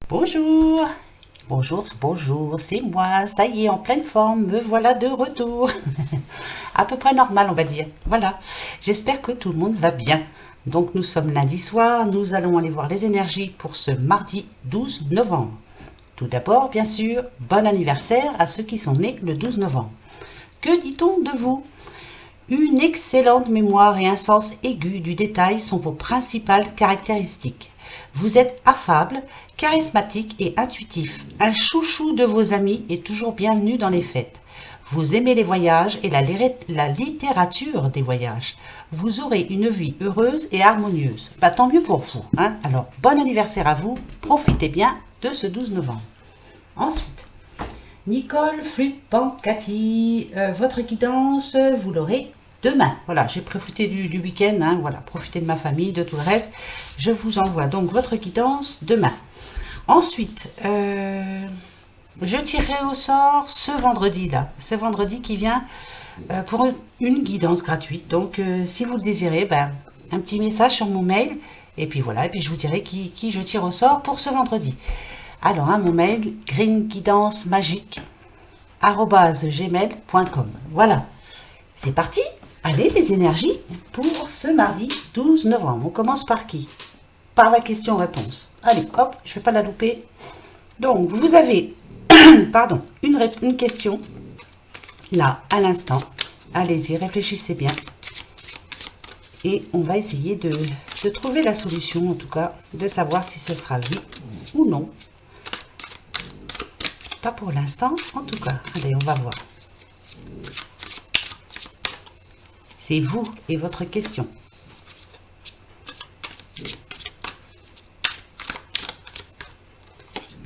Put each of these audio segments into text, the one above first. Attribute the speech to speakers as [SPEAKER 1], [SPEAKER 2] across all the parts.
[SPEAKER 1] Bonjour, bonjour, c'est moi, ça y est, en pleine forme, me voilà de retour. À peu près normal, on va dire. Voilà, j'espère que tout le monde va bien. Donc nous sommes lundi soir, nous allons aller voir les énergies pour ce mardi 12 novembre. Tout d'abord, bien sûr, bon anniversaire à ceux qui sont nés le 12 novembre. Que dit-on de vous? Une excellente mémoire et un sens aigu du détail sont vos principales caractéristiques. Vous êtes affable, charismatique et intuitif. Un chouchou de vos amis est toujours bienvenu dans les fêtes. Vous aimez les voyages et la littérature des voyages. Vous aurez une vie heureuse et harmonieuse. Tant mieux pour vous. Alors, bon anniversaire à vous. Profitez bien de ce 12 novembre. Ensuite, Nicole, Flûte, Pan, Cathy, votre guidance, vous l'aurez demain. Voilà, j'ai profité du week-end, voilà, profiter de ma famille, de tout le reste. Je vous envoie donc votre guidance demain. Ensuite, je tirerai au sort ce vendredi qui vient pour une guidance gratuite. Donc, si vous le désirez, un petit message sur mon mail. Et puis voilà, et puis je vous dirai qui je tire au sort pour ce vendredi. Alors, mon mail, greenguidancemagique@gmail.com. Voilà, c'est parti. Allez, les énergies pour ce mardi 12 novembre. On commence par qui? Par la question-réponse. Allez, hop, je ne vais pas la louper. Donc, vous avez pardon, une question là, à l'instant. Allez-y, réfléchissez bien. Et on va essayer de trouver la solution, en tout cas, de savoir si ce sera oui ou non. Pas pour l'instant, en tout cas. Allez, on va voir. C'est vous et votre question.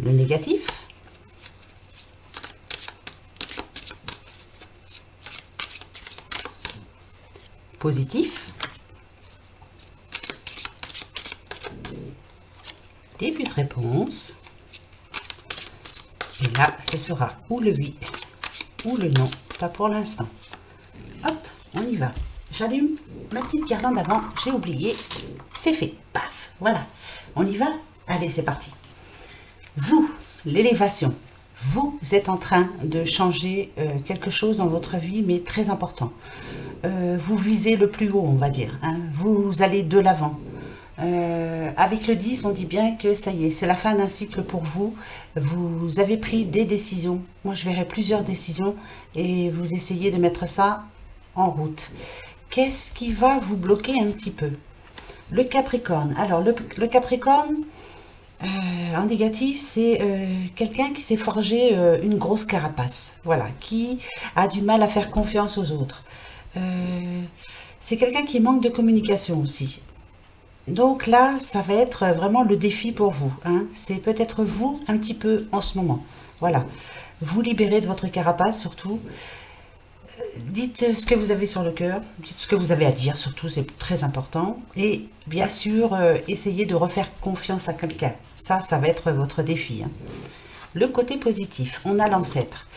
[SPEAKER 1] Le négatif. Positif. Début de réponse. Et là, ce sera ou le oui ou le non. Pas pour l'instant. Hop, on y va. J'allume ma petite guirlande avant, j'ai oublié. C'est fait. Paf, voilà. On y va? Allez, c'est parti. Vous, l'élévation. Vous êtes en train de changer quelque chose dans votre vie, mais très important. Vous visez le plus haut, on va dire. Vous allez de l'avant. Avec le 10, on dit bien que ça y est, c'est la fin d'un cycle pour vous. Vous avez pris des décisions. Moi, je verrai plusieurs décisions et vous essayez de mettre ça en route. Qu'est-ce qui va vous bloquer un petit peu? Le Capricorne. Alors, le Capricorne, en négatif, c'est quelqu'un qui s'est forgé une grosse carapace. Voilà, qui a du mal à faire confiance aux autres. C'est quelqu'un qui manque de communication aussi. Donc là, ça va être vraiment le défi pour vous. C'est peut-être vous un petit peu en ce moment. Voilà. Vous libérez de votre carapace surtout. Dites ce que vous avez sur le cœur. Dites ce que vous avez à dire surtout, c'est très important. Et bien sûr, essayez de refaire confiance à quelqu'un. Ça va être votre défi. Le côté positif, on a l'ancêtre.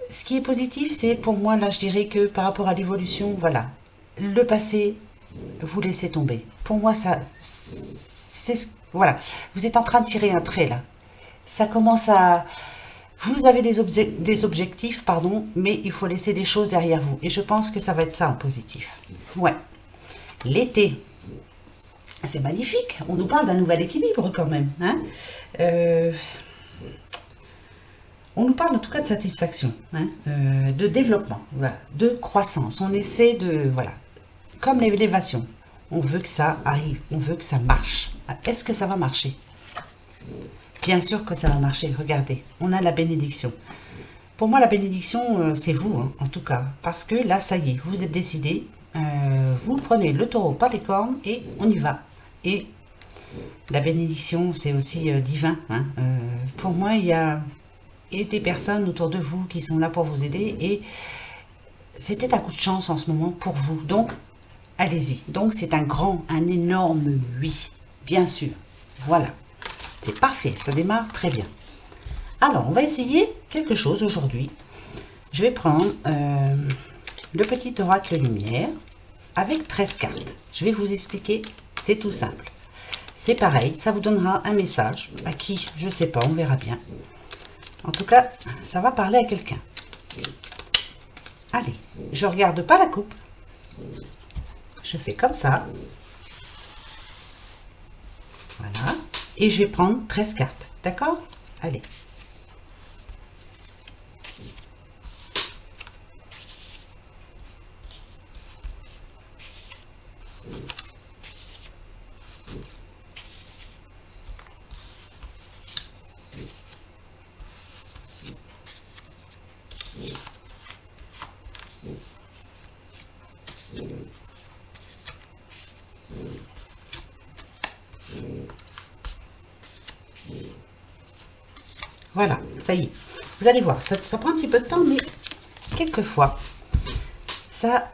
[SPEAKER 1] Ce qui est positif, c'est pour moi, là, je dirais que par rapport à l'évolution, voilà. Le passé, vous laissez tomber. Pour moi, ça, c'est voilà. Vous êtes en train de tirer un trait là. Ça commence à. Vous avez des objectifs, pardon, mais il faut laisser des choses derrière vous. Et je pense que ça va être ça en positif. Ouais. L'été, c'est magnifique. On nous parle d'un nouvel équilibre quand même. On nous parle en tout cas de satisfaction, de développement, voilà, de croissance. On essaie de, voilà, comme l'élévation. On veut que ça arrive, on veut que ça marche. Est-ce que ça va marcher? Bien sûr que ça va marcher, regardez, on a la bénédiction. Pour moi, la bénédiction, c'est vous, en tout cas. Parce que là, ça y est, vous êtes décidé. Vous prenez le taureau par les cornes et on y va. Et la bénédiction, c'est aussi divin. Pour moi, il y a des personnes autour de vous qui sont là pour vous aider. Et c'était un coup de chance en ce moment pour vous. Donc, allez-y. Donc, c'est un énorme oui. Bien sûr. Voilà. C'est parfait. Ça démarre très bien. Alors, on va essayer quelque chose aujourd'hui. Je vais prendre le petit oracle lumière avec 13 cartes. Je vais vous expliquer, c'est tout simple. c'est pareil, ça vous donnera un message. À qui? Je sais pas, on verra bien. En tout cas, ça va parler à quelqu'un. Allez, je regarde pas la coupe. Je fais comme ça. Voilà. Et je vais prendre 13 cartes. D'accord? Allez. Voilà, ça y est. Vous allez voir, ça prend un petit peu de temps, mais quelquefois, ça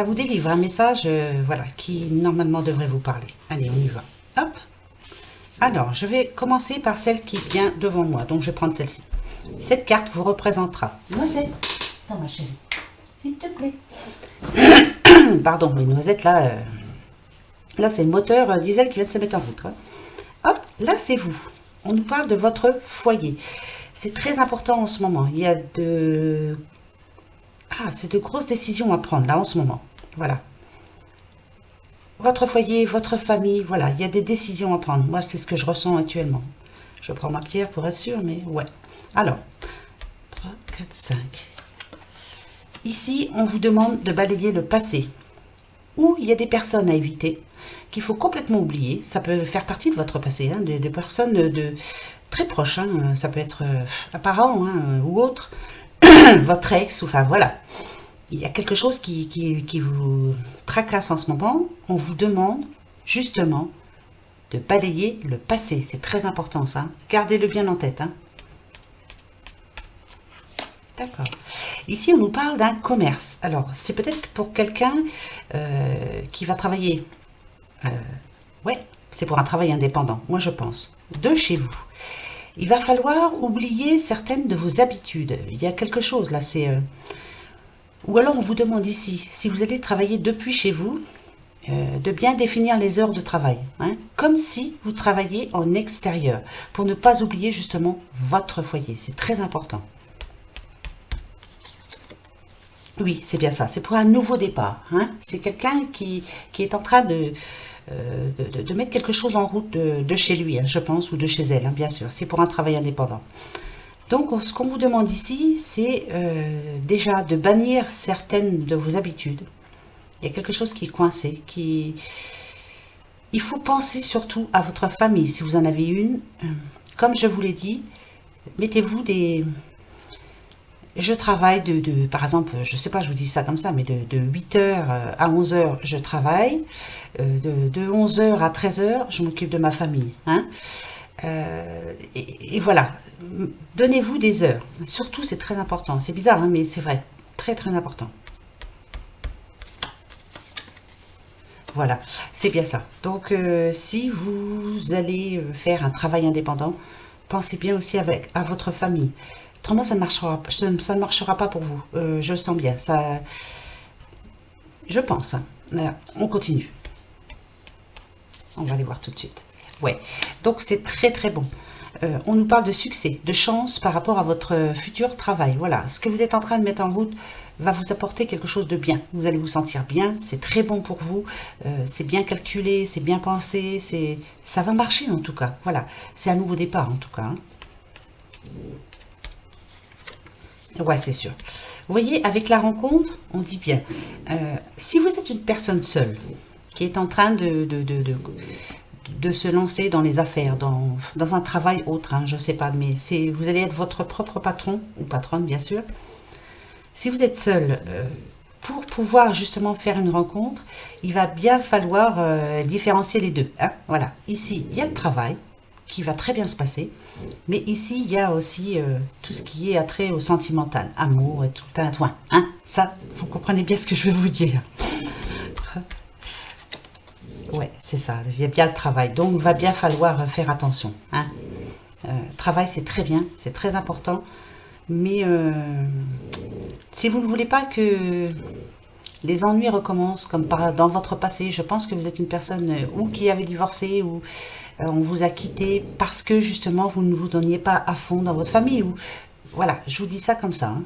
[SPEAKER 1] vous délivre un message voilà, qui normalement devrait vous parler. Allez, on y va. Hop. Alors, je vais commencer par celle qui est bien devant moi. Donc, je vais prendre celle-ci. Cette carte vous représentera. Noisette. Attends, ma chérie. S'il te plaît. Pardon, les noisettes, là, là c'est le moteur diesel qui vient de se mettre en route. Hein. Hop, là, c'est vous. On nous parle de votre foyer. C'est très important en ce moment. Il y a c'est de grosses décisions à prendre, là, en ce moment. Voilà. Votre foyer, votre famille, voilà. Il y a des décisions à prendre. Moi, c'est ce que je ressens actuellement. Je prends ma pierre pour être sûr, mais ouais. Alors, 3, 4, 5. Ici, on vous demande de balayer le passé. Ou il y a des personnes à éviter qu'il faut complètement oublier. Ça peut faire partie de votre passé, hein, des personnes très proches. Hein, ça peut être un parent hein, ou autre, votre ex, enfin voilà. Il y a quelque chose qui vous tracasse en ce moment. On vous demande justement de balayer le passé. C'est très important ça. Gardez-le bien en tête. Hein. D'accord. Ici, on nous parle d'un commerce. Alors, c'est peut-être pour quelqu'un qui va travailler. Ouais, c'est pour un travail indépendant, moi je pense. De chez vous. Il va falloir oublier certaines de vos habitudes. Il y a quelque chose là, c'est... Ou alors on vous demande ici, si vous allez travailler depuis chez vous, de bien définir les heures de travail. Hein, comme si vous travailliez en extérieur, pour ne pas oublier justement votre foyer. C'est très important. Oui, c'est bien ça. C'est pour un nouveau départ. Hein. C'est quelqu'un qui est en train de mettre quelque chose en route de chez lui, hein, je pense, ou de chez elle, hein, bien sûr. C'est pour un travail indépendant. Donc, ce qu'on vous demande ici, c'est déjà de bannir certaines de vos habitudes. Il y a quelque chose qui est coincé, Il faut penser surtout à votre famille, si vous en avez une. Comme je vous l'ai dit, mettez-vous des... Je travaille par exemple, je ne sais pas, je vous dis ça comme ça, mais de 8 heures à 11 heures, je travaille. De 11 heures à 13 heures, je m'occupe de ma famille. Hein. Et voilà, donnez-vous des heures. Surtout, c'est très important. C'est bizarre, hein, mais c'est vrai. Très, très important. Voilà, c'est bien ça. Donc, si vous allez faire un travail indépendant, pensez bien aussi à votre famille. Autrement, ça ne marchera pas pour vous. Je le sens bien. Ça, je pense. Hein. On continue. On va aller voir tout de suite. Ouais. Donc, c'est très, très bon. On nous parle de succès, de chance par rapport à votre futur travail. Voilà. Ce que vous êtes en train de mettre en route va vous apporter quelque chose de bien. Vous allez vous sentir bien. C'est très bon pour vous. C'est bien calculé, c'est bien pensé. Ça va marcher en tout cas. Voilà. C'est un nouveau départ en tout cas. Hein. Ouais, c'est sûr. Vous voyez, avec la rencontre, on dit bien, si vous êtes une personne seule, qui est en train de se lancer dans les affaires, dans un travail autre, hein, je ne sais pas, mais vous allez être votre propre patron, ou patronne bien sûr. Si vous êtes seul, pour pouvoir justement faire une rencontre, il va bien falloir différencier les deux. Hein, voilà, ici, il y a le travail, qui va très bien se passer. Mais ici, il y a aussi tout ce qui est attrait au sentimental, amour et tout un toin. Hein, ça, vous comprenez bien ce que je veux vous dire. Ouais, c'est ça. Il y a bien le travail. Donc, il va bien falloir faire attention. Hein. Travail, c'est très bien, c'est très important. Mais si vous ne voulez pas que les ennuis recommencent, comme dans votre passé, je pense que vous êtes une personne ou qui avait divorcé ou on vous a quitté parce que justement vous ne vous donniez pas à fond dans votre famille. Ou, voilà, je vous dis ça comme ça, hein.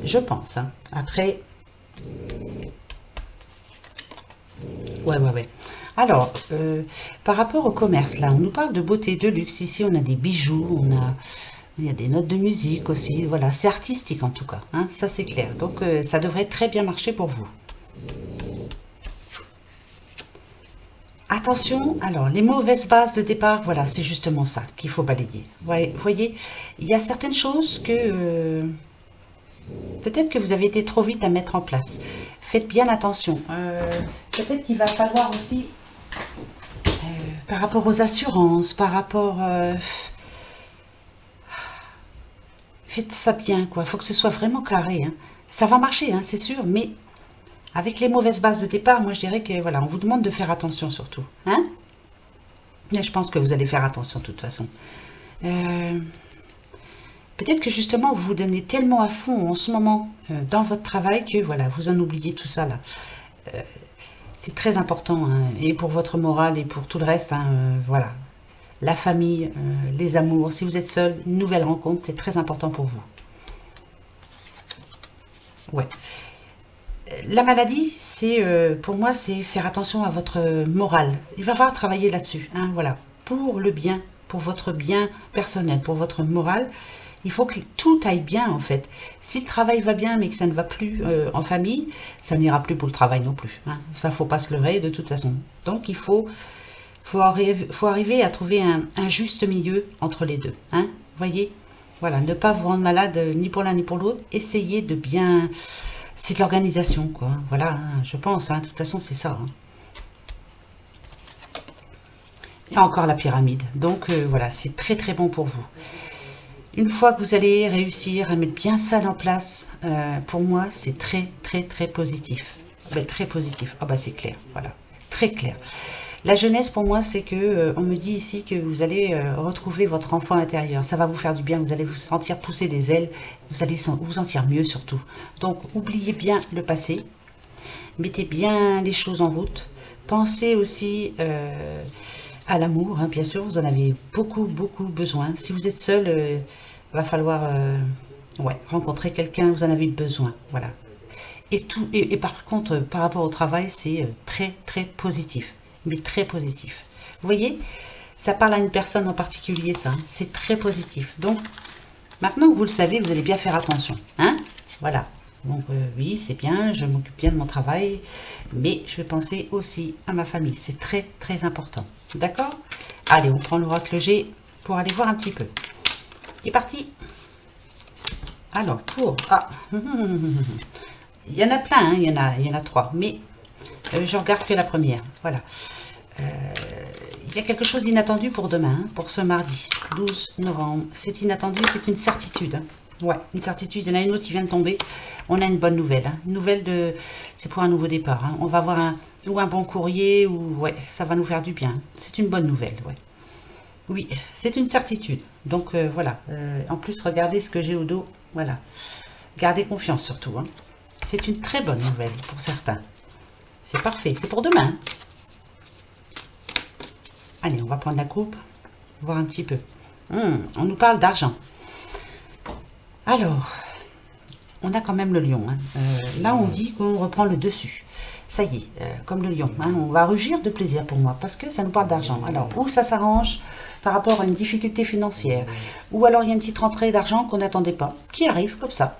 [SPEAKER 1] Je pense. Hein. Après, ouais. Alors, par rapport au commerce, là, on nous parle de beauté, de luxe. Ici, on a des bijoux, il y a des notes de musique aussi. Voilà, c'est artistique en tout cas. Hein, ça, c'est clair. Donc, ça devrait très bien marcher pour vous. Attention, alors, les mauvaises bases de départ, voilà, c'est justement ça qu'il faut balayer. Ouais, vous voyez, il y a certaines choses que peut-être que vous avez été trop vite à mettre en place. Faites bien attention. Peut-être qu'il va falloir aussi, par rapport aux assurances, par rapport... faites ça bien, quoi. Il faut que ce soit vraiment carré. Hein. Ça va marcher, hein, c'est sûr, mais avec les mauvaises bases de départ, moi je dirais que voilà, on vous demande de faire attention surtout. Hein. Mais je pense que vous allez faire attention de toute façon. Peut-être que justement vous vous donnez tellement à fond en ce moment dans votre travail que voilà, vous en oubliez tout ça là. C'est très important, hein, et pour votre morale et pour tout le reste, hein, voilà. La famille, les amours, si vous êtes seul, une nouvelle rencontre, c'est très important pour vous. Ouais. La maladie, c'est pour moi, c'est faire attention à votre morale. Il va falloir travailler là-dessus, hein, voilà. Pour le bien, pour votre bien personnel, pour votre morale, il faut que tout aille bien en fait. Si le travail va bien mais que ça ne va plus en famille, ça n'ira plus pour le travail non plus. Hein. Ça, faut pas se leurrer de toute façon. Donc il faut arriver à trouver un juste milieu entre les deux. Hein. Voyez, voilà, ne pas vous rendre malade ni pour l'un ni pour l'autre. Essayez de bien... C'est de l'organisation, quoi. Voilà, hein, je pense. Hein, de toute façon, c'est ça. Hein. Il y a encore la pyramide. Donc, voilà, c'est très très bon pour vous. Une fois que vous allez réussir à mettre bien ça en place, pour moi, c'est très très très positif. Ben, très positif. Ah bah c'est clair, voilà. Très clair. La jeunesse, pour moi, c'est que on me dit ici que vous allez retrouver votre enfant intérieur. Ça va vous faire du bien, vous allez vous sentir pousser des ailes, vous allez vous sentir mieux surtout. Donc, oubliez bien le passé, mettez bien les choses en route. Pensez aussi à l'amour, hein, bien sûr, vous en avez beaucoup, beaucoup besoin. Si vous êtes seul, va falloir ouais, rencontrer quelqu'un, vous en avez besoin. Voilà. Et par contre, par rapport au travail, c'est très, très positif. Mais très positif. Vous voyez, ça parle à une personne en particulier, ça. Hein. C'est très positif. Donc, maintenant que vous le savez, vous allez bien faire attention. Hein. Voilà. Donc, oui, c'est bien, je m'occupe bien de mon travail, mais je vais penser aussi à ma famille. C'est très, très important. D'accord? Allez, on prend l'oracle G pour aller voir un petit peu. C'est parti. Alors, pour... Ah, il y en a plein, hein, il y en a 3, mais je regarde que la première. Voilà. Il y a quelque chose d'inattendu pour demain, hein, pour ce mardi 12 novembre. C'est inattendu, c'est une certitude. Hein. Ouais, une certitude. Il y en a une autre qui vient de tomber. On a une bonne nouvelle. Hein. Une nouvelle de... C'est pour un nouveau départ. Hein. On va avoir un bon courrier, ou ouais, ça va nous faire du bien. C'est une bonne nouvelle, ouais. Oui, c'est une certitude. Donc voilà. En plus, regardez ce que j'ai au dos. Voilà. Gardez confiance surtout. Hein. C'est une très bonne nouvelle pour certains. C'est parfait. C'est pour demain. Hein. Allez, on va prendre la coupe, voir un petit peu. On nous parle d'argent. Alors, on a quand même le lion. Hein. Là, on dit qu'on reprend le dessus. Ça y est, comme le lion. Hein, on va rugir de plaisir pour moi, parce que ça nous parle d'argent. Alors, où ça s'arrange par rapport à une difficulté financière, ou alors il y a une petite rentrée d'argent qu'on n'attendait pas, qui arrive comme ça.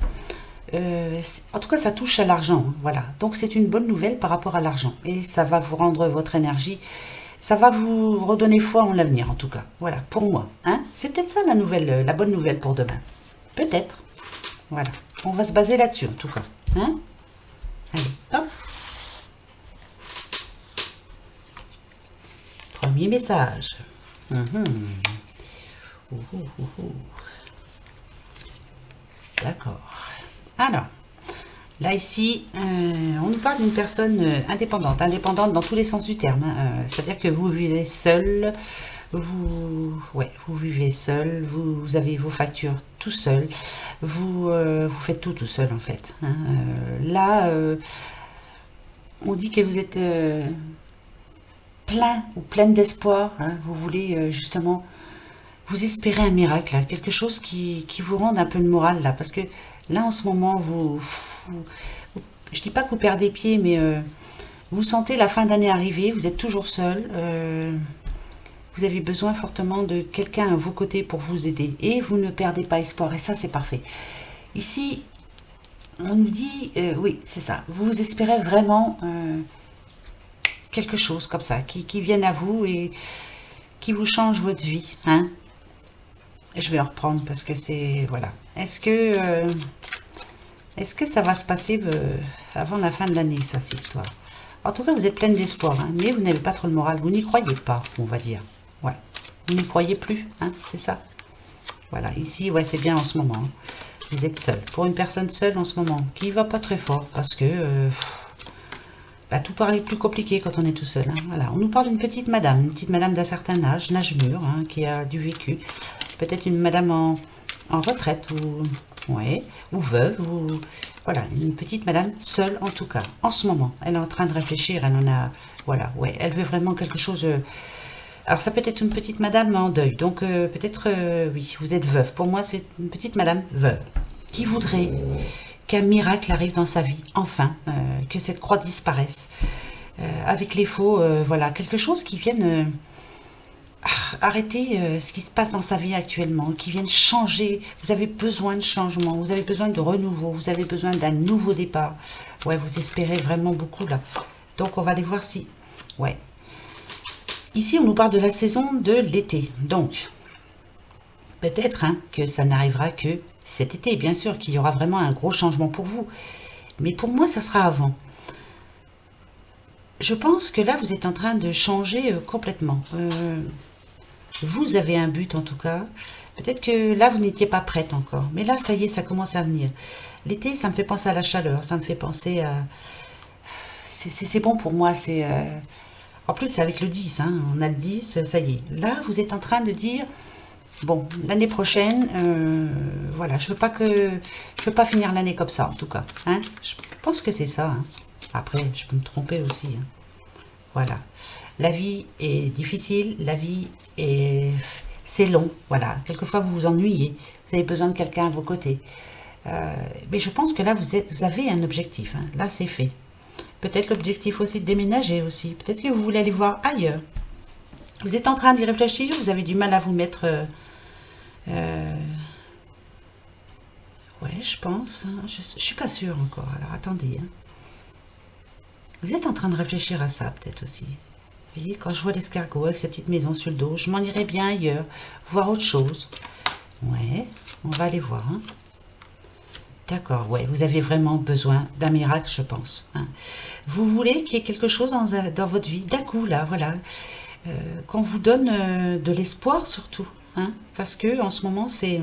[SPEAKER 1] En tout cas, ça touche à l'argent. Hein, voilà. Donc, c'est une bonne nouvelle par rapport à l'argent. Et ça va vous rendre votre énergie. Ça va vous redonner foi en l'avenir, en tout cas. Voilà, pour moi. Hein. C'est peut-être ça la bonne nouvelle pour demain. Peut-être. Voilà. On va se baser là-dessus, en tout cas. Hein. Allez, hop. Premier message. D'accord. Alors, là, ici, on nous parle d'une personne indépendante. Indépendante dans tous les sens du terme. Hein. C'est-à-dire que vous vivez seul. Vous vivez seul. Vous avez vos factures tout seul. Vous faites tout seul, en fait. Hein. Là, on dit que vous êtes... plein ou pleine d'espoir. Hein, vous voulez justement, vous espérez un miracle, là, quelque chose qui vous rende un peu de morale là, parce que là en ce moment, je dis pas que vous perdez pied, mais vous sentez la fin d'année arriver, vous êtes toujours seul. Vous avez besoin fortement de quelqu'un à vos côtés pour vous aider. Et vous ne perdez pas espoir. Et ça, c'est parfait. Ici, on nous dit... oui, c'est ça. Vous espérez vraiment quelque chose comme ça, qui vienne à vous et qui vous change votre vie. Hein? Et je vais en reprendre parce que c'est... Voilà. Est-ce que ça va se passer avant la fin de l'année, ça, cette histoire? En tout cas, vous êtes pleine d'espoir. Hein, mais vous n'avez pas trop le moral. Vous n'y croyez pas, on va dire. Ouais, vous n'y croyez plus, hein, c'est ça. Voilà, ici, ouais, c'est bien en ce moment. Hein. Vous êtes seul. Pour une personne seule en ce moment, qui va pas très fort, parce que tout paraît plus compliqué quand on est tout seul. Hein. Voilà, on nous parle d'une petite madame d'un certain âge, mûr, hein, qui a du vécu. Peut-être une madame en retraite, ou veuve, ou voilà, une petite madame seule en tout cas. En ce moment, elle est en train de réfléchir, elle en a, voilà, ouais, elle veut vraiment quelque chose. Alors ça peut être une petite madame en deuil, donc peut-être, oui, vous êtes veuve. Pour moi, c'est une petite madame veuve qui voudrait qu'un miracle arrive dans sa vie, enfin, que cette croix disparaisse. Avec les faux, voilà, quelque chose qui vienne arrêter ce qui se passe dans sa vie actuellement, qui vienne changer. Vous avez besoin de changement, vous avez besoin de renouveau, vous avez besoin d'un nouveau départ. Ouais, vous espérez vraiment beaucoup là. Donc on va aller voir si... Ouais. Ici, on nous parle de la saison de l'été. Donc, peut-être hein, que ça n'arrivera que cet été. Bien sûr qu'il y aura vraiment un gros changement pour vous. Mais pour moi, ça sera avant. Je pense que là, vous êtes en train de changer complètement. Vous avez un but, en tout cas. Peut-être que là, vous n'étiez pas prête encore. Mais là, ça y est, ça commence à venir. L'été, ça me fait penser à la chaleur. Ça me fait penser à... C'est bon pour moi, c'est... En plus, c'est avec le 10, hein. On a le 10, ça y est. Là, vous êtes en train de dire, bon, l'année prochaine, voilà, je veux pas finir l'année comme ça, en tout cas. Hein. Je pense que c'est ça. Hein. Après, je peux me tromper aussi. Hein. Voilà. La vie est difficile, la vie est... C'est long, voilà. Quelquefois, vous vous ennuyez. Vous avez besoin de quelqu'un à vos côtés. Mais je pense que là, vous avez un objectif. Hein. Là, c'est fait. Peut-être l'objectif aussi de déménager aussi. Peut-être que vous voulez aller voir ailleurs. Vous êtes en train d'y réfléchir, vous avez du mal à vous mettre... Ouais, je pense. Hein. Je suis pas sûre encore. Alors, attendez. Hein. Vous êtes en train de réfléchir à ça, peut-être aussi. Vous voyez, quand je vois l'escargot avec sa petite maison sur le dos, je m'en irais bien ailleurs, voir autre chose. Ouais, on va aller voir. Hein. D'accord, ouais, vous avez vraiment besoin d'un miracle, je pense. Hein. Vous voulez qu'il y ait quelque chose dans votre vie, d'un coup, là, voilà. Qu'on vous donne de l'espoir, surtout. Hein, parce que en ce moment, c'est...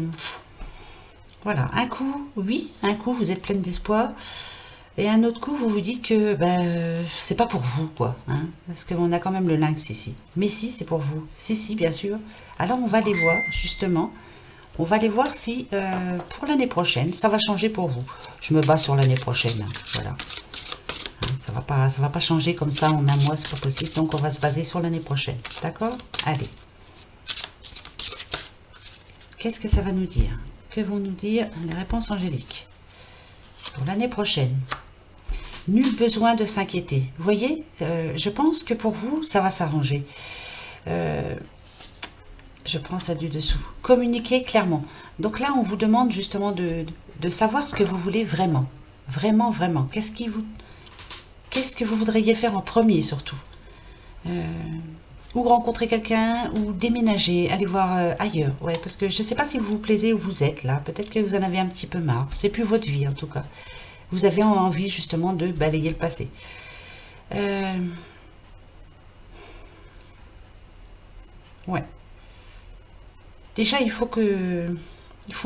[SPEAKER 1] Voilà, un coup, oui, un coup, vous êtes pleine d'espoir. Et un autre coup, vous vous dites que c'est pas pour vous, quoi. Hein, parce qu'on a quand même le lynx ici. Mais si, c'est pour vous. Si, bien sûr. Alors, on va les voir, justement. On va aller voir si, pour l'année prochaine, ça va changer pour vous. Je me base sur l'année prochaine, hein, voilà. Hein, ça va pas changer comme ça en un mois, c'est pas possible. Donc, on va se baser sur l'année prochaine. D'accord? Allez. Qu'est-ce que ça va nous dire? Que vont nous dire les réponses angéliques? Pour l'année prochaine. Nul besoin de s'inquiéter. Vous voyez, je pense que pour vous, ça va s'arranger. Je prends celle du dessous. Communiquer clairement. Donc là, on vous demande justement de savoir ce que vous voulez vraiment. Vraiment, vraiment. Qu'est-ce que vous voudriez faire en premier, surtout ou rencontrer quelqu'un, ou déménager, aller voir ailleurs. Ouais, parce que je ne sais pas si vous vous plaisez où vous êtes, là. Peut-être que vous en avez un petit peu marre. C'est plus votre vie, en tout cas. Vous avez envie, justement, de balayer le passé. Ouais. Déjà, il faut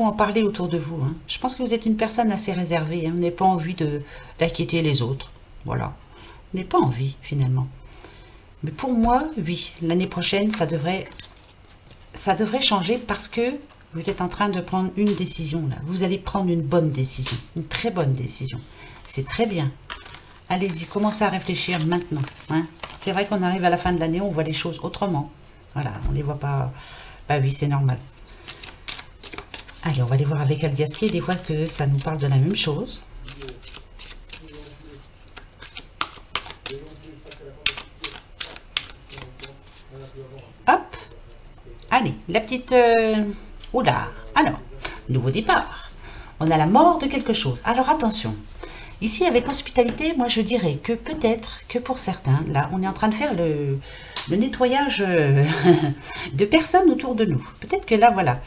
[SPEAKER 1] en parler autour de vous. Hein. Je pense que vous êtes une personne assez réservée. Hein. Vous n'avez pas envie d'inquiéter les autres. Voilà. Vous n'avez pas envie, finalement. Mais pour moi, oui, l'année prochaine, ça devrait changer parce que vous êtes en train de prendre une décision. Là. Vous allez prendre une bonne décision. Une très bonne décision. C'est très bien. allez-y, commencez à réfléchir maintenant. Hein. C'est vrai qu'on arrive à la fin de l'année, on voit les choses autrement. Voilà, on les voit pas. Bah oui, c'est normal. Allez, on va aller voir avec Aldiaski, des fois que ça nous parle de la même chose. Hop. Allez, la petite... Oula. Alors, nouveau départ. On a la mort de quelque chose. Alors, attention. Ici, avec hospitalité, moi, je dirais que peut-être que pour certains, là, on est en train de faire le nettoyage de personnes autour de nous. Peut-être que là, voilà.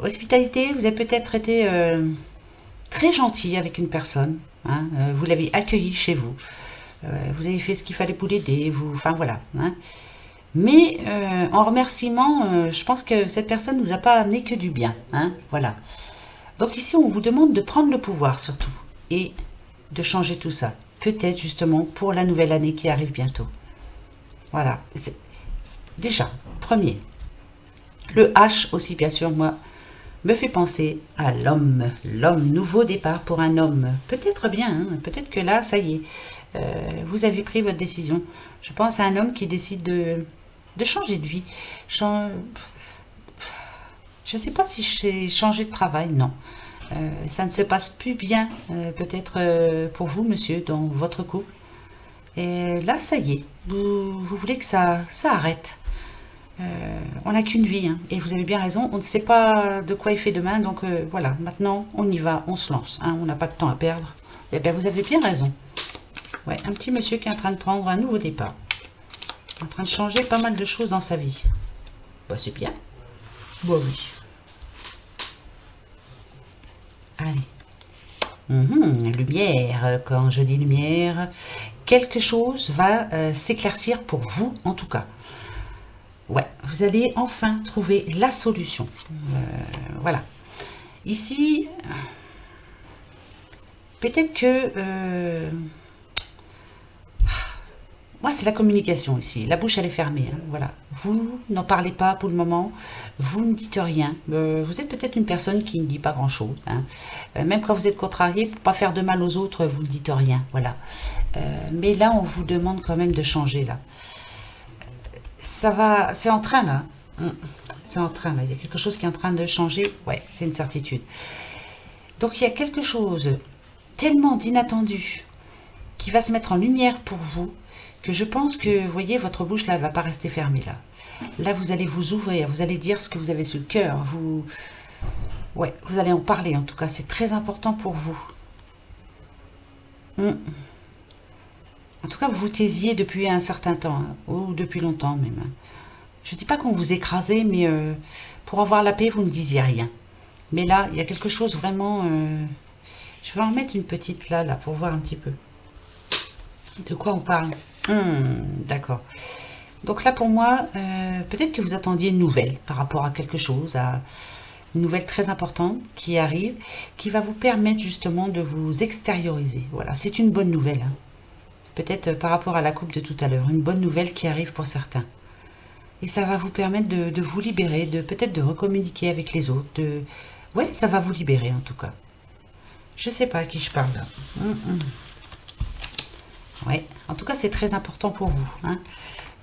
[SPEAKER 1] Hospitalité, vous avez peut-être été très gentil avec une personne. Hein, vous l'avez accueilli chez vous. Vous avez fait ce qu'il fallait pour l'aider. Enfin, voilà. Hein. Mais en remerciement, je pense que cette personne ne nous a pas amené que du bien. Hein, voilà. Donc ici, on vous demande de prendre le pouvoir surtout. Et de changer tout ça. Peut-être justement pour la nouvelle année qui arrive bientôt. Voilà. Déjà, premier. Le H aussi, bien sûr, moi, me fait penser à l'homme. L'homme, nouveau départ pour un homme. Peut-être bien, hein, peut-être que là, ça y est. Vous avez pris votre décision. Je pense à un homme qui décide de changer de vie. Je ne sais pas si j'ai changé de travail, non. Ça ne se passe plus bien, peut-être pour vous, monsieur, dans votre couple. Et là, ça y est, vous voulez que ça arrête. On n'a qu'une vie, hein, et vous avez bien raison, on ne sait pas de quoi il fait demain, donc voilà, maintenant, on y va, on se lance, hein, on n'a pas de temps à perdre. Et bien, vous avez bien raison. Ouais, un petit monsieur qui est en train de prendre un nouveau départ. En train de changer pas mal de choses dans sa vie. Bah, c'est bien. Bah oui. Allez. Lumière, quand je dis lumière, quelque chose va s'éclaircir pour vous, en tout cas. Ouais, vous allez enfin trouver la solution. Voilà. Ici, peut-être que... moi, c'est la communication ici. La bouche, elle est fermée. Hein, voilà. Vous n'en parlez pas pour le moment. Vous ne dites rien. Vous êtes peut-être une personne qui ne dit pas grand-chose. Hein. Même quand vous êtes contrarié, pour ne pas faire de mal aux autres, vous ne dites rien. Voilà. Mais là, on vous demande quand même de changer. Là. Ça va... C'est en train, là. C'est en train, là. Il y a quelque chose qui est en train de changer. Ouais, c'est une certitude. Donc, il y a quelque chose tellement d'inattendu qui va se mettre en lumière pour vous, que je pense que, vous voyez, votre bouche, là, elle ne va pas rester fermée, là. Là, vous allez vous ouvrir, vous allez dire ce que vous avez sur le cœur, ouais, vous allez en parler, en tout cas, c'est très important pour vous. En tout cas, vous vous taisiez depuis un certain temps, hein, ou depuis longtemps même. Je ne dis pas qu'on vous écrasait, mais pour avoir la paix, vous ne disiez rien. Mais là, il y a quelque chose vraiment... je vais en mettre une petite là, pour voir un petit peu. De quoi on parle? D'accord. Donc là, pour moi, peut-être que vous attendiez une nouvelle par rapport à quelque chose, à une nouvelle très importante qui arrive, qui va vous permettre justement de vous extérioriser. Voilà, c'est une bonne nouvelle. Hein. Peut-être par rapport à la coupe de tout à l'heure, une bonne nouvelle qui arrive pour certains. Et ça va vous permettre de vous libérer, peut-être de recommuniquer avec les autres. Ouais, ça va vous libérer en tout cas. Je ne sais pas à qui je parle là. Ouais, en tout cas, c'est très important pour vous. Hein.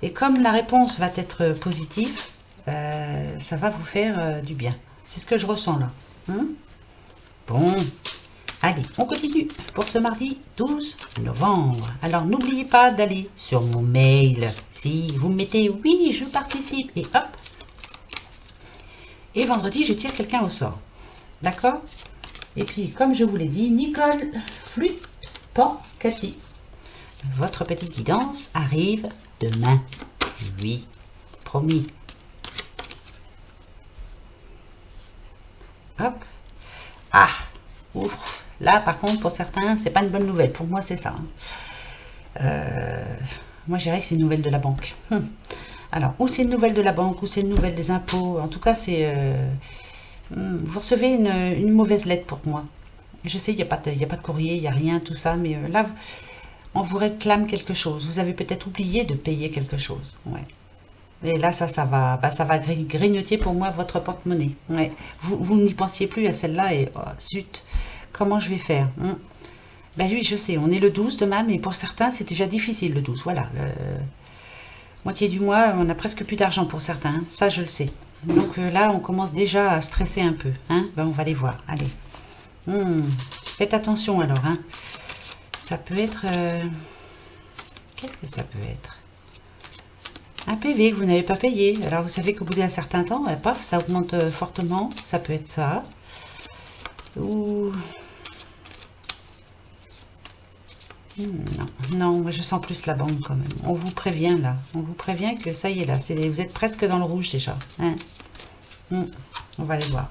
[SPEAKER 1] Et comme la réponse va être positive, ça va vous faire du bien. C'est ce que je ressens là. Bon, allez, on continue pour ce mardi 12 novembre. Alors, n'oubliez pas d'aller sur mon mail. Si vous me mettez « oui, je participe » et hop. Et vendredi, je tire quelqu'un au sort. D'accord? Et puis, comme je vous l'ai dit, Nicole, flûte, pan, Cathy. Votre petite guidance arrive demain. Oui, promis. Hop. Ah, ouf. Là, par contre, pour certains, c'est pas une bonne nouvelle. Pour moi, c'est ça. Moi, je dirais que c'est une nouvelle de la banque. Alors, ou c'est une nouvelle de la banque, ou c'est une nouvelle des impôts. En tout cas, c'est... vous recevez une mauvaise lettre pour moi. Je sais, il n'y a pas de courrier, il n'y a rien, tout ça. Mais là... on vous réclame quelque chose. Vous avez peut-être oublié de payer quelque chose. Ouais. Et là, ça va grignoter pour moi votre porte-monnaie. Ouais. Vous n'y pensiez plus à celle-là et oh, zut, comment je vais faire? Ben oui, je sais, on est le 12 demain, mais pour certains, c'est déjà difficile le 12. Voilà, moitié du mois, on a presque plus d'argent pour certains, hein. Ça, je le sais. Donc là, on commence déjà à stresser un peu. Hein, ben, on va les voir. Allez. Faites attention alors. Hein. Ça peut être... Qu'est-ce que ça peut être? Un PV que vous n'avez pas payé. Alors, vous savez qu'au bout d'un certain temps, paf, ça augmente fortement. Ça peut être ça. Ou... non, non, moi je sens plus la banque quand même. On vous prévient là. On vous prévient que ça y est là. Vous êtes presque dans le rouge déjà. Hein. On va aller voir.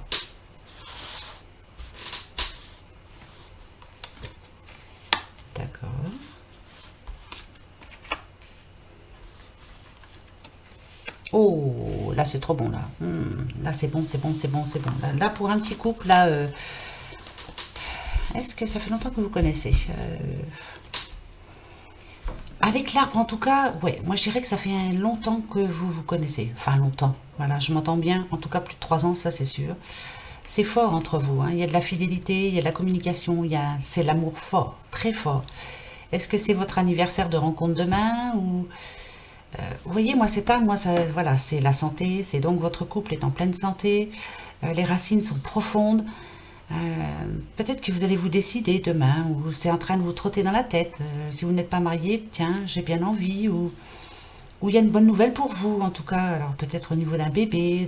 [SPEAKER 1] D'accord. Oh, là c'est trop bon là. Là c'est bon, c'est bon, c'est bon, c'est bon. Là, pour un petit couple, là, est-ce que ça fait longtemps que vous connaissez avec l'arbre en tout cas, ouais, moi je dirais que ça fait longtemps que vous vous connaissez. Enfin longtemps, voilà, je m'entends bien, en tout cas plus de 3 ans, ça c'est sûr. C'est fort entre vous, hein. Il y a de la fidélité, il y a de la communication, c'est l'amour fort, très fort. Est-ce que c'est votre anniversaire de rencontre demain ou vous voyez, moi cet arbre, moi ça, voilà, c'est la santé, c'est donc votre couple est en pleine santé, les racines sont profondes. Euh, Peut-être que vous allez vous décider demain, ou c'est en train de vous trotter dans la tête. Si vous n'êtes pas marié, tiens, j'ai bien envie, ou il y a une bonne nouvelle pour vous, en tout cas. Alors peut-être au niveau d'un bébé,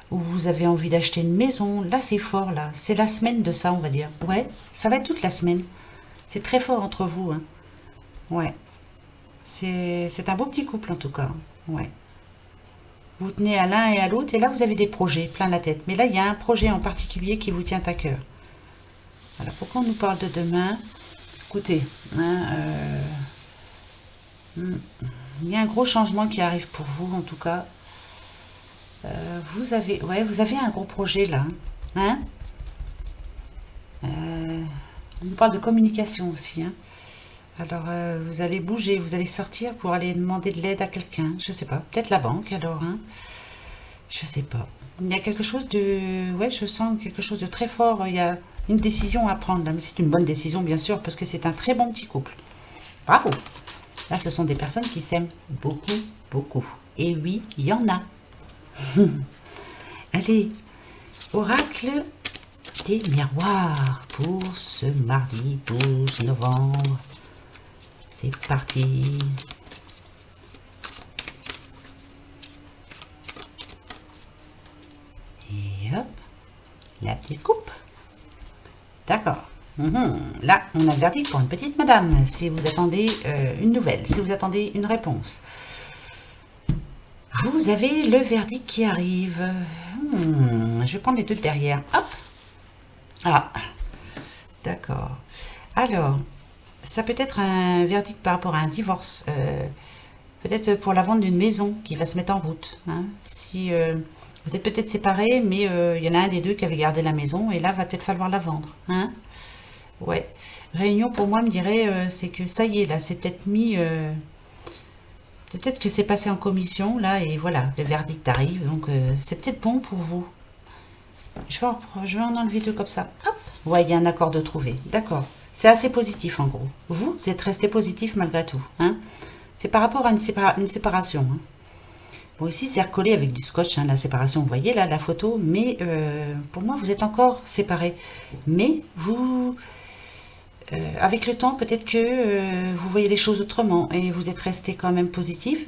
[SPEAKER 1] ou vous avez envie d'acheter une maison. Là, c'est fort, là. C'est la semaine de ça, on va dire. Ouais, ça va être toute la semaine. C'est très fort entre vous, hein. Ouais, c'est un beau petit couple, en tout cas. Ouais. Vous tenez à l'un et à l'autre, et là, vous avez des projets plein la tête. Mais là, il y a un projet en particulier qui vous tient à cœur. Alors, pourquoi on nous parle de demain? Écoutez, hein, il y a un gros changement qui arrive pour vous, en tout cas. Vous avez un gros projet là. Hein. On nous parle de communication aussi. Hein. Alors, vous allez bouger, vous allez sortir pour aller demander de l'aide à quelqu'un. Je sais pas, peut-être la banque alors. Hein. Je sais pas. Il y a quelque chose de... Ouais, je sens quelque chose de très fort. Il y a une décision à prendre là. Mais c'est une bonne décision, bien sûr, parce que c'est un très bon petit couple. Bravo. Là, ce sont des personnes qui s'aiment beaucoup, beaucoup. Et oui, il y en a. Allez, oracle des miroirs pour ce mardi 12 novembre. C'est parti. Et hop, la petite coupe. D'accord. Là, on a le verdict pour une petite madame. Si vous attendez une nouvelle, si vous attendez une réponse. Vous avez le verdict qui arrive. Je vais prendre les deux derrière. Hop. Ah, d'accord. Alors, ça peut être un verdict par rapport à un divorce. Peut-être pour la vente d'une maison qui va se mettre en route. Hein. Si vous êtes peut-être séparés, mais il y en a un des deux qui avait gardé la maison et là, va peut-être falloir la vendre. Hein. Ouais. Réunion, pour moi, me dirait, c'est que ça y est, là, c'est peut-être mis... peut-être que c'est passé en commission, là, et voilà, le verdict arrive. Donc, c'est peut-être bon pour vous. Je vais en enlever deux comme ça. Hop. Ouais, il y a un accord de trouver. D'accord. C'est assez positif, en gros. Vous êtes resté positif malgré tout. Hein. C'est par rapport à une séparation. Hein. Bon, ici, c'est recollé avec du scotch, hein, la séparation. Vous voyez, là, la photo. Mais pour moi, vous êtes encore séparés. Mais vous... avec le temps, peut-être que vous voyez les choses autrement et vous êtes resté quand même positif.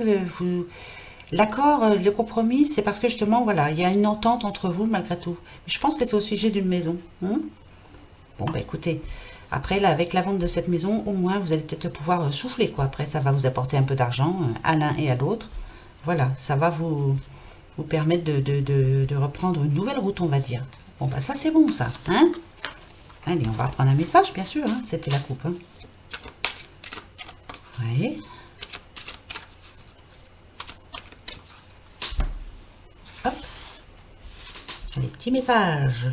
[SPEAKER 1] L'accord, le compromis, c'est parce que justement, voilà, il y a une entente entre vous malgré tout. Je pense que c'est au sujet d'une maison. Hein. Bon, bah écoutez, après, là, avec la vente de cette maison, au moins, vous allez peut-être pouvoir souffler, quoi. Après, ça va vous apporter un peu d'argent à l'un et à l'autre. Voilà, ça va vous permettre de reprendre une nouvelle route, on va dire. Bon, bah ça, c'est bon, ça. Hein. Allez, on va prendre un message, bien sûr. Hein. C'était la coupe. Hein. Oui. Hop. Allez, petit message.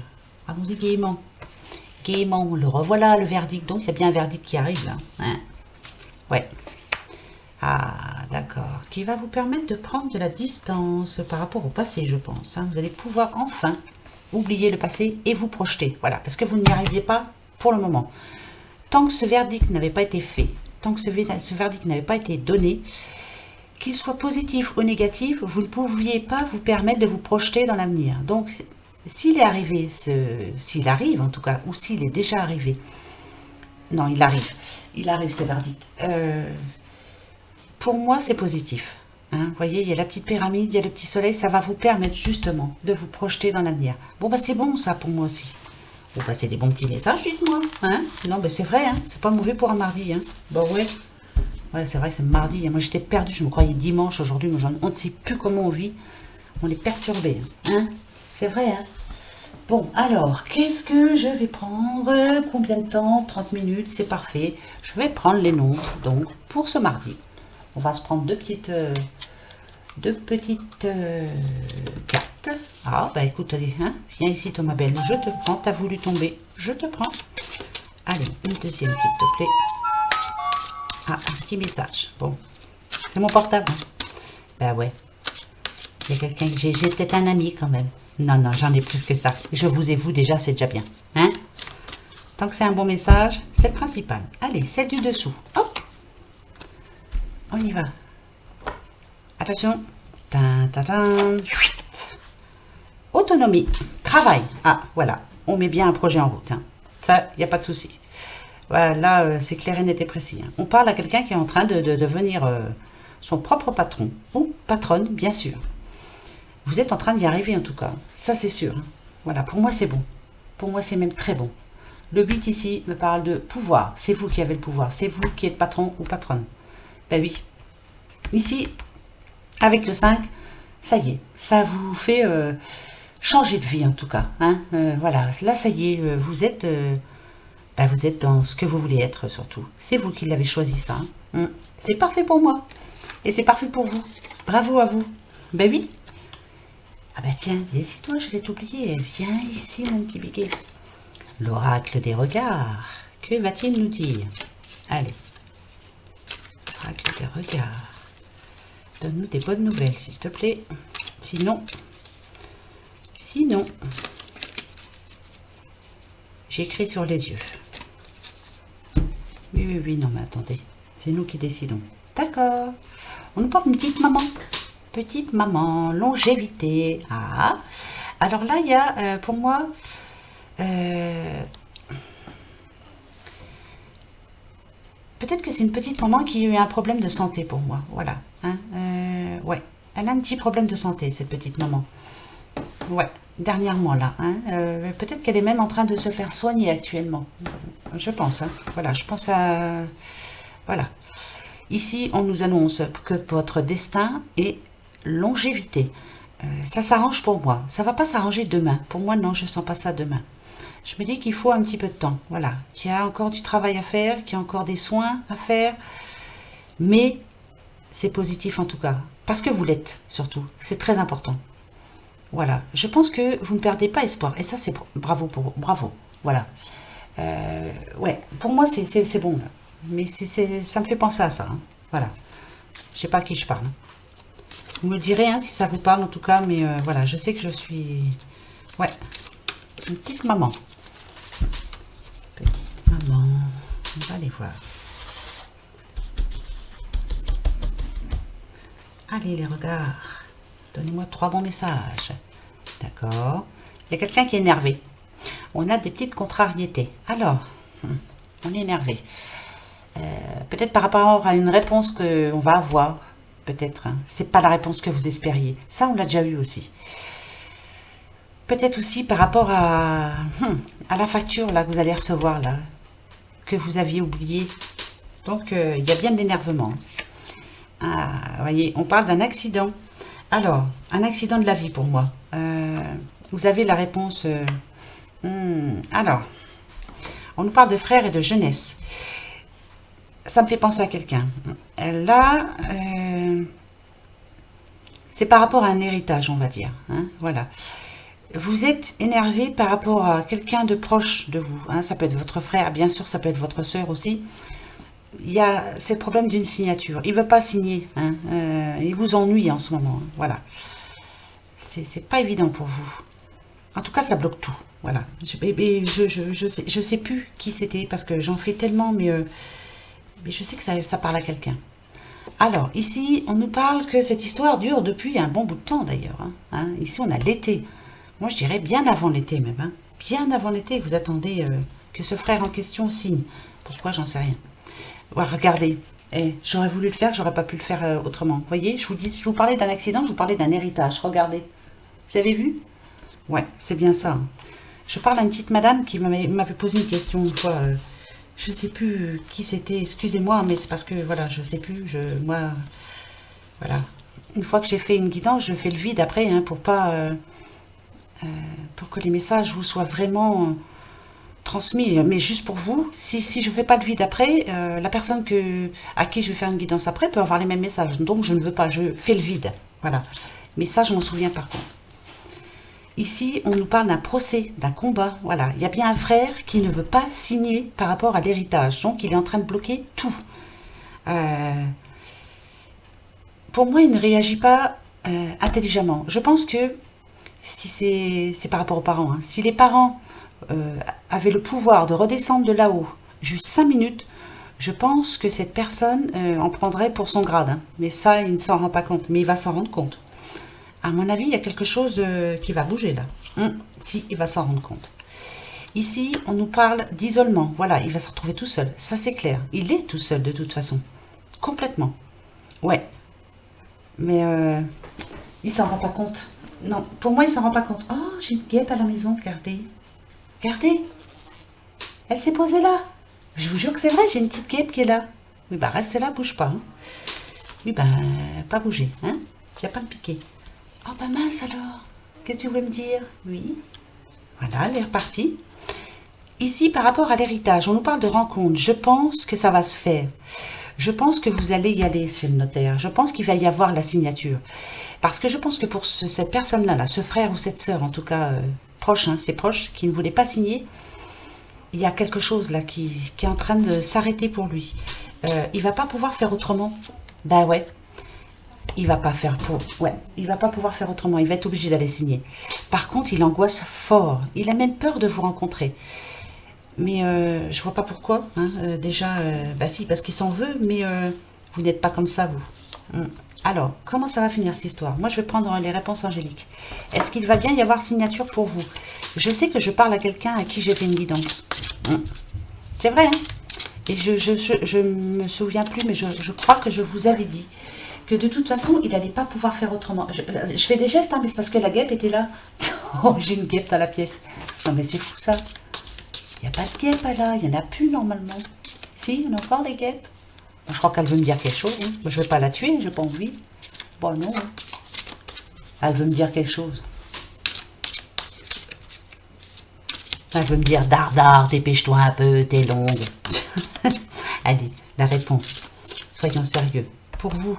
[SPEAKER 1] Allons-y gaiement. Gaiement, le revoilà, le verdict. Donc, il y a bien un verdict qui arrive. Là. Hein. Ouais. Ah, d'accord. Qui va vous permettre de prendre de la distance par rapport au passé, je pense. Hein. Vous allez pouvoir enfin oublier le passé et vous projeter. Voilà, parce que vous n'y arriviez pas pour le moment. tant que ce verdict n'avait pas été fait, tant que ce verdict n'avait pas été donné, qu'il soit positif ou négatif, vous ne pouviez pas vous permettre de vous projeter dans l'avenir. Donc, s'il est arrivé, s'il arrive en tout cas, ou s'il est déjà arrivé, non, il arrive ce verdict. Pour moi, c'est positif. Hein, vous voyez, il y a la petite pyramide, il y a le petit soleil, ça va vous permettre justement de vous projeter dans l'avenir. Bon, bah c'est bon ça pour moi aussi. Vous passez des bons petits messages, dites-moi. Hein, non, bah c'est vrai, hein, c'est pas mauvais pour un mardi. Hein. Bah ouais. Ouais, c'est vrai que c'est mardi. Moi, j'étais perdue. Je me croyais dimanche aujourd'hui. Mais on ne sait plus comment on vit. On est perturbé. Hein, c'est vrai. Hein. Bon, alors, qu'est-ce que je vais prendre? Combien de temps? 30 minutes, c'est parfait. Je vais prendre les noms. Donc, pour ce mardi, on va se prendre deux petites cartes. Ah, bah écoute, allez, hein, viens ici, Thomas Belle. Je te prends. T'as voulu tomber. Je te prends. Allez, une deuxième, s'il te plaît. Ah, un petit message. Bon, c'est mon portable. Ben ouais. Il y a quelqu'un que j'ai peut-être un ami quand même. Non, non, j'en ai plus que ça. Je vous ai vous déjà, c'est déjà bien. Hein? Tant que c'est un bon message, c'est le principal. Allez, celle du dessous. Hop. On y va. Attention. Tin, tin, tin. Autonomie. Travail. Ah, voilà. On met bien un projet en route. Hein. Ça, il n'y a pas de souci. Voilà, là, c'est clair et net et précis. Hein. On parle à quelqu'un qui est en train de devenir son propre patron. Ou patronne, bien sûr. Vous êtes en train d'y arriver en tout cas. Ça, c'est sûr. Hein. Voilà, pour moi, c'est bon. Pour moi, c'est même très bon. Le 8 ici me parle de pouvoir. C'est vous qui avez le pouvoir. C'est vous qui êtes patron ou patronne. Ben oui. Ici, avec le 5, ça y est. Ça vous fait changer de vie en tout cas. Hein. Voilà, là, ça y est. Vous êtes dans ce que vous voulez être surtout. C'est vous qui l'avez choisi ça. Hein. C'est parfait pour moi. Et c'est parfait pour vous. Bravo à vous. Ben oui. Ah ben tiens, viens ici toi, je l'ai oublié. Viens ici mon petit biquet. L'oracle des regards. Que va-t-il nous dire? Allez. L'oracle des regards. Donne-nous des bonnes nouvelles s'il te plaît. Sinon, j'écris sur les yeux. Oui, non mais attendez. C'est nous qui décidons. D'accord. On nous parle d'une petite maman. Petite maman, longévité. Ah, alors là, il y a pour moi peut-être que c'est une petite maman qui a eu un problème de santé pour moi. Voilà. Hein, ouais, elle a un petit problème de santé, cette petite maman. Ouais, dernièrement là. Hein, peut-être qu'elle est même en train de se faire soigner actuellement. Je pense. Hein, voilà, je pense à. Voilà. Ici, on nous annonce que votre destin est longévité. Ça s'arrange pour moi. Ça va pas s'arranger demain. Pour moi, non, je sens pas ça demain. Je me dis qu'il faut un petit peu de temps. Voilà. Qu'il y a encore du travail à faire, qu'il y a encore des soins à faire. Mais c'est positif en tout cas. Parce que vous l'êtes, surtout. C'est très important. Voilà. Je pense que vous ne perdez pas espoir. Et ça, c'est bravo pour vous. Bravo. Voilà. Ouais. Pour moi, c'est bon. Là. Mais ça me fait penser à ça. Hein. Voilà. Je sais pas à qui je parle. Vous me direz hein, si ça vous parle en tout cas. Mais voilà, je sais que je suis... Ouais. Une petite maman. Petite maman. On va aller voir. Allez, les regards. Donnez-moi 3 bons messages. D'accord. Il y a quelqu'un qui est énervé. On a des petites contrariétés. Alors, on est énervé. Peut-être par rapport à une réponse qu'on va avoir. Peut-être. Hein. C'est pas la réponse que vous espériez. Ça, on l'a déjà eu aussi. Peut-être aussi par rapport à la facture là, que vous allez recevoir, là, que vous aviez oublié. Donc, il y a bien de l'énervement. Ah, voyez, on parle d'un accident. Alors, un accident de la vie pour moi. Vous avez la réponse. Alors, on nous parle de frères et de jeunesse. Ça me fait penser à quelqu'un. Là, c'est par rapport à un héritage, on va dire. Hein, voilà. Vous êtes énervé par rapport à quelqu'un de proche de vous. Hein, ça peut être votre frère, bien sûr, ça peut être votre soeur aussi. C'est le problème d'une signature. Il ne veut pas signer. Hein, il vous ennuie en ce moment. Hein, voilà. C'est pas évident pour vous. En tout cas, ça bloque tout. Voilà. Je sais plus qui c'était parce que j'en fais tellement, mais je sais que ça parle à quelqu'un. Alors, ici, on nous parle que cette histoire dure depuis un bon bout de temps d'ailleurs. Ici, on a l'été. Moi, je dirais bien avant l'été même. Bien avant l'été, vous attendez que ce frère en question signe. Pourquoi, j'en sais rien. Ouais, regardez, j'aurais voulu le faire, j'aurais pas pu le faire autrement. Vous voyez, je vous parlais d'un accident, je vous parlais d'un héritage. Regardez. Vous avez vu? Ouais, c'est bien ça. Je parle à une petite madame qui m'avait posé une question une fois. Je sais plus qui c'était, excusez-moi, mais c'est parce que, voilà, je sais plus. Moi, voilà. Une fois que j'ai fait une guidance, je fais le vide après, pour pas... pour que les messages vous soient vraiment transmis. Mais juste pour vous, si je ne fais pas le vide après, la personne à qui je vais faire une guidance après peut avoir les mêmes messages. Donc, je ne veux pas, je fais le vide. Voilà. Mais ça, je m'en souviens par contre. Ici, on nous parle d'un procès, d'un combat. Voilà, il y a bien un frère qui ne veut pas signer par rapport à l'héritage. Donc, il est en train de bloquer tout. Pour moi, il ne réagit pas intelligemment. Je pense que si c'est par rapport aux parents, si les parents avaient le pouvoir de redescendre de là-haut juste 5 minutes, je pense que cette personne en prendrait pour son grade. Mais ça, il ne s'en rend pas compte. Mais il va s'en rendre compte. À mon avis, il y a quelque chose qui va bouger là. Si, il va s'en rendre compte. Ici, on nous parle d'isolement. Voilà, il va se retrouver tout seul. Ça, c'est clair. Il est tout seul de toute façon. Complètement. Ouais. Mais il s'en rend pas compte. Non, pour moi, il s'en rend pas compte. Oh, j'ai une guêpe à la maison. Regardez. Regardez. Elle s'est posée là. Je vous jure que c'est vrai, j'ai une petite guêpe qui est là. Oui, bah reste là, bouge pas. Oui, bah, pas bouger. Il n'y a pas de piquer. Oh bah mince alors, qu'est-ce que tu voulais me dire? Oui, voilà, elle est repartie. Ici, par rapport à l'héritage, on nous parle de rencontre. Je pense que ça va se faire. Je pense que vous allez y aller chez le notaire. Je pense qu'il va y avoir la signature. Parce que je pense que pour cette personne-là, ce frère ou cette sœur, en tout cas proche, c'est proche, qui ne voulait pas signer, il y a quelque chose là qui est en train de s'arrêter pour lui. Il va pas pouvoir faire autrement. Ben ouais. Il va pas il va pas pouvoir faire autrement. Il va être obligé d'aller signer. Par contre, il angoisse fort. Il a même peur de vous rencontrer. Mais je vois pas pourquoi. Déjà, bah si, parce qu'il s'en veut, mais vous n'êtes pas comme ça, vous. Alors, comment ça va finir cette histoire? Moi, je vais prendre les réponses angéliques. Est-ce qu'il va bien y avoir signature pour vous? Je sais que je parle à quelqu'un à qui j'ai fait une guidance. C'est vrai, Et je me souviens plus, mais je crois que je vous avais dit que de toute façon, il n'allait pas pouvoir faire autrement. Je fais des gestes, mais c'est parce que la guêpe était là. Oh, j'ai une guêpe dans la pièce. Non, mais c'est fou, ça. Il n'y a pas de guêpe, là. Il n'y en a plus, normalement. Si, il y en a encore des guêpes. Bon, je crois qu'elle veut me dire quelque chose. Je ne vais pas la tuer, j'ai pas envie. Bon, non. Elle veut me dire quelque chose. Elle veut me dire, Dardar, dépêche-toi un peu, t'es longue. Allez, la réponse. Soyons sérieux. Pour vous.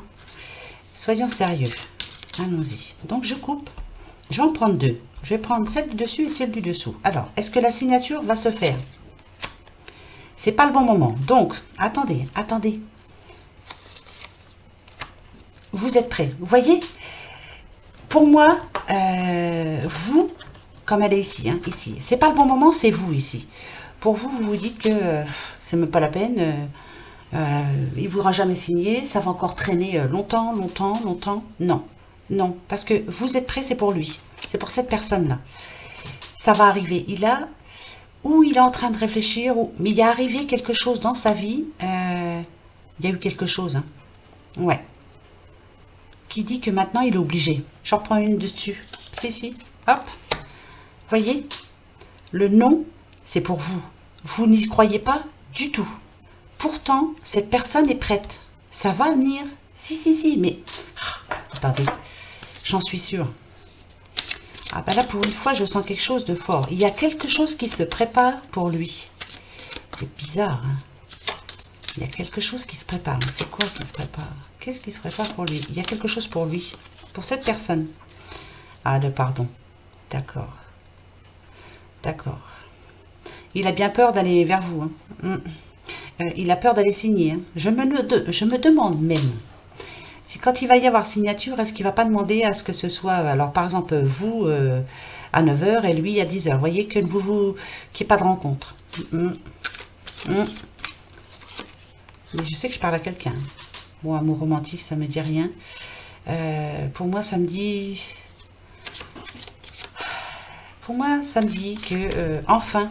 [SPEAKER 1] Soyons sérieux. Allons-y. Donc, je coupe. Je vais en prendre deux. Je vais prendre celle du dessus et celle du dessous. Alors, est-ce que la signature va se faire? C'est pas le bon moment. Donc, attendez. Vous êtes prêts? Vous voyez? Pour moi, vous, comme elle est ici, ici. C'est pas le bon moment, c'est vous ici. Pour vous, vous vous dites que c'est même pas la peine. Il ne voudra jamais signer, ça va encore traîner longtemps. Non, parce que vous êtes prêts, c'est pour lui, c'est pour cette personne-là. Ça va arriver, il est en train de réfléchir, mais il y a arrivé quelque chose dans sa vie, il y a eu quelque chose, ouais, qui dit que maintenant il est obligé. J'en reprends une dessus, si, hop, voyez, le non, c'est pour vous, vous n'y croyez pas du tout. Pourtant, cette personne est prête. Ça va venir. Si, mais... attendez, j'en suis sûre. Ah bah là, pour une fois, je sens quelque chose de fort. Il y a quelque chose qui se prépare pour lui. C'est bizarre, Il y a quelque chose qui se prépare. Mais c'est quoi qui se prépare? Qu'est-ce qui se prépare pour lui? Il y a quelque chose pour lui. Pour cette personne. Ah, le pardon. D'accord. Il a bien peur d'aller vers vous, il a peur d'aller signer. Je me demande même si quand il va y avoir signature, est-ce qu'il ne va pas demander à ce que ce soit... Alors par exemple, vous, à 9 h et lui à 10 h. Vous voyez que qu'il n'y ait pas de rencontre. Mais je sais que je parle à quelqu'un. Bon, amour romantique, ça me dit rien. Pour moi, ça me dit... Pour moi, ça me dit que, enfin,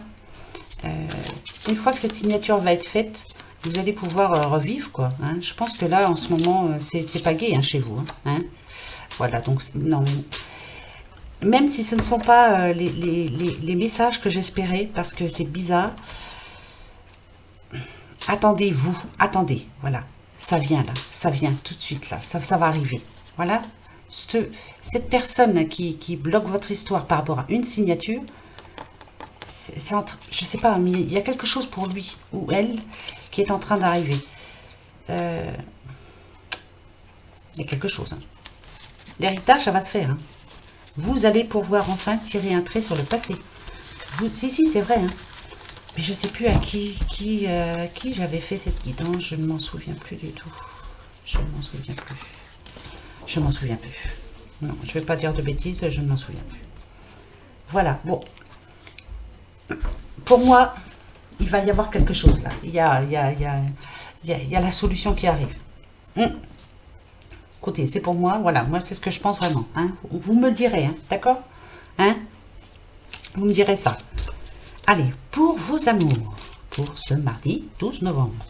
[SPEAKER 1] une fois que cette signature va être faite, vous allez pouvoir revivre, quoi. Hein. Je pense que là, en ce moment, c'est pas gai hein, chez vous. Hein. Voilà, donc, non, même si ce ne sont pas les messages que j'espérais, parce que c'est bizarre, attendez-vous, attendez, voilà. Ça vient là, ça vient tout de suite là, ça va arriver. Voilà, cette personne qui bloque votre histoire par rapport à une signature, je sais pas, mais il y a quelque chose pour lui ou elle qui est en train d'arriver. Il y a quelque chose. Hein. L'héritage, ça va se faire. Hein. Vous allez pouvoir enfin tirer un trait sur le passé. Si, c'est vrai. Hein. Mais je ne sais plus à qui j'avais fait cette guidance. Je ne m'en souviens plus du tout. Je ne m'en souviens plus. Je m'en souviens plus. Non, je ne vais pas dire de bêtises, je ne m'en souviens plus. Voilà, bon. Pour moi, il va y avoir quelque chose là. Il y a la solution qui arrive. Écoutez, c'est pour moi, voilà, moi c'est ce que je pense vraiment. Hein. Vous me le direz, hein, d'accord hein. Vous me direz ça. Allez, pour vos amours, pour ce mardi 12 novembre.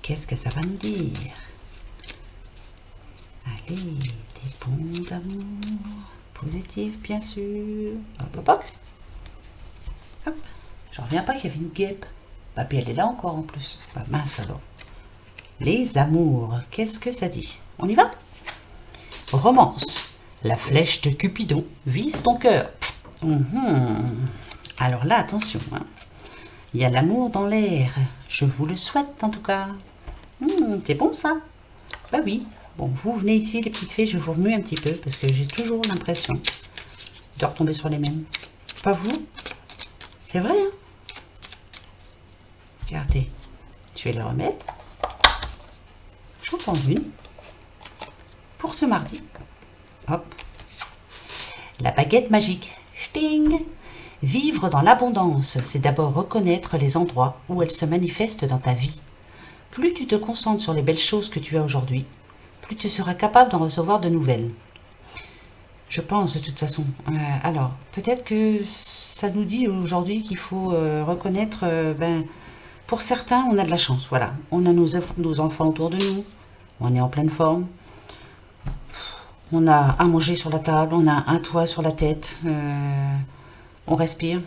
[SPEAKER 1] Qu'est-ce que ça va nous dire? Allez, des bons amours, positifs bien sûr. Hop, hop, hop. Hop. Je reviens pas qu'il y avait une guêpe. Bah, puis elle est là encore en plus. Bah, mince alors. Les amours, qu'est-ce que ça dit? On y va? Romance. La flèche de Cupidon vise ton cœur. Alors là, attention. Hein. Il y a l'amour dans l'air. Je vous le souhaite en tout cas. C'est bon ça? Bah oui. Bon, vous venez ici les petites fées, je vous remue un petit peu parce que j'ai toujours l'impression de retomber sur les mêmes. Pas vous? C'est vrai, hein? Regardez. Je vais les remettre. J'en prends une. Pour ce mardi. Hop. La baguette magique. Sting. Vivre dans l'abondance, c'est d'abord reconnaître les endroits où elle se manifeste dans ta vie. Plus tu te concentres sur les belles choses que tu as aujourd'hui, plus tu seras capable d'en recevoir de nouvelles. Je pense de toute façon. Alors, peut-être que ça nous dit aujourd'hui qu'il faut reconnaître, pour certains, on a de la chance. Voilà, on a nos enfants autour de nous, on est en pleine forme, on a à manger sur la table, on a un toit sur la tête, on respire.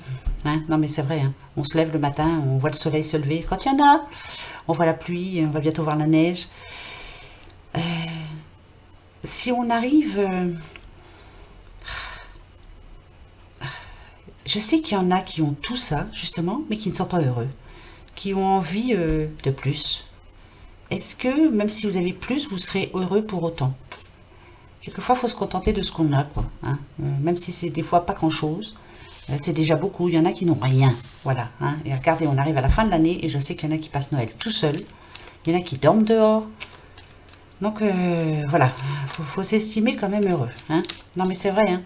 [SPEAKER 1] Hein, non mais c'est vrai, hein, on se lève le matin, on voit le soleil se lever. Quand il y en a, on voit la pluie, on va bientôt voir la neige. Si on arrive... je sais qu'il y en a qui ont tout ça, justement, mais qui ne sont pas heureux. Qui ont envie de plus. Est-ce que, même si vous avez plus, vous serez heureux pour autant? Quelquefois, il faut se contenter de ce qu'on a, quoi. Hein. Même si c'est des fois pas grand-chose. C'est déjà beaucoup. Il y en a qui n'ont rien. Voilà. Hein. Et regardez, on arrive à la fin de l'année et je sais qu'il y en a qui passent Noël tout seuls. Il y en a qui dorment dehors. Donc, voilà. Faut s'estimer quand même heureux. Hein. Non, mais c'est vrai. Hein.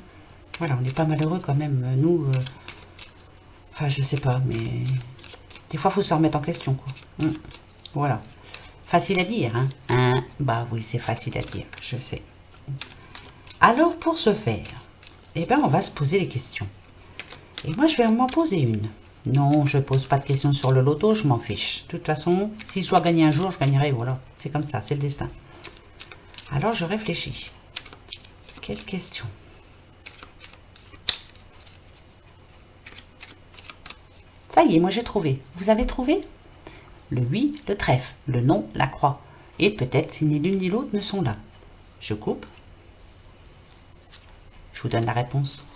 [SPEAKER 1] Voilà, on n'est pas malheureux quand même. Nous, enfin, je sais pas, mais des fois, il faut se remettre en question, quoi. Voilà. Facile à dire, hein. Bah oui, c'est facile à dire, je sais. Alors, pour ce faire, eh ben, on va se poser des questions. Et moi, je vais m'en poser une. Non, je ne pose pas de questions sur le loto, je m'en fiche. De toute façon, si je dois gagner un jour, je gagnerai, voilà. C'est comme ça, c'est le destin. Alors, je réfléchis. Quelle question? Ça y est, moi j'ai trouvé. Vous avez trouvé? Le oui, le trèfle, le non, la croix. Et peut-être si ni l'une ni l'autre ne sont là. Je coupe. Je vous donne la réponse.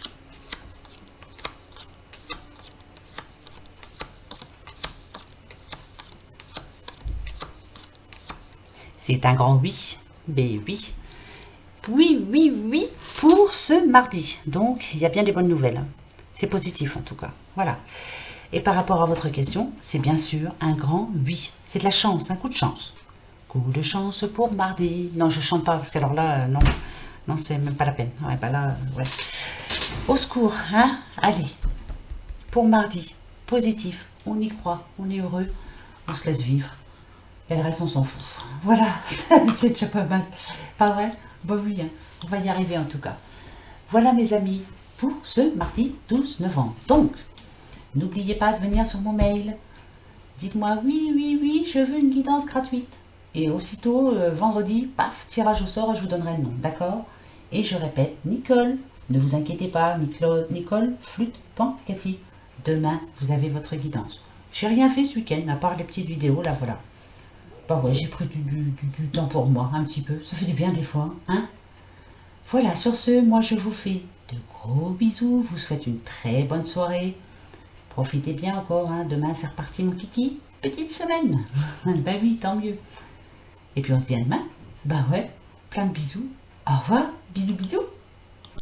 [SPEAKER 1] C'est un grand oui. Mais oui. Oui, oui, oui pour ce mardi. Donc, il y a bien des bonnes nouvelles. C'est positif en tout cas. Voilà. Et par rapport à votre question, c'est bien sûr un grand oui. C'est de la chance, un coup de chance. Coup de chance pour mardi. Non, je chante pas parce que alors là, non. Non, c'est même pas la peine. Ouais, bah là, ouais. Au secours, hein? Allez, pour mardi, positif, on y croit, on est heureux, on se laisse vivre. Et le reste, on s'en fout. Voilà, c'est déjà pas mal. Pas vrai? Bah oui, hein. On va y arriver en tout cas. Voilà mes amis, pour ce mardi 12 novembre. Donc, n'oubliez pas de venir sur mon mail. Dites-moi oui, oui, oui, je veux une guidance gratuite. Et aussitôt, vendredi, paf, tirage au sort et je vous donnerai le nom, d'accord? Et je répète, Nicole, ne vous inquiétez pas, Nicole, flûte, pan, Cathy. Demain, vous avez votre guidance. J'ai rien fait ce week-end, à part les petites vidéos, là, voilà. Bah ouais, j'ai pris du temps pour moi, un petit peu. Ça fait du bien des fois, hein? Voilà, sur ce, moi je vous fais de gros bisous, vous souhaite une très bonne soirée. Profitez bien encore, hein. Demain c'est reparti mon kiki. Petite semaine. Bah oui, tant mieux. Et puis on se dit à demain. Bah ouais, plein de bisous. Au revoir, bisous bisous.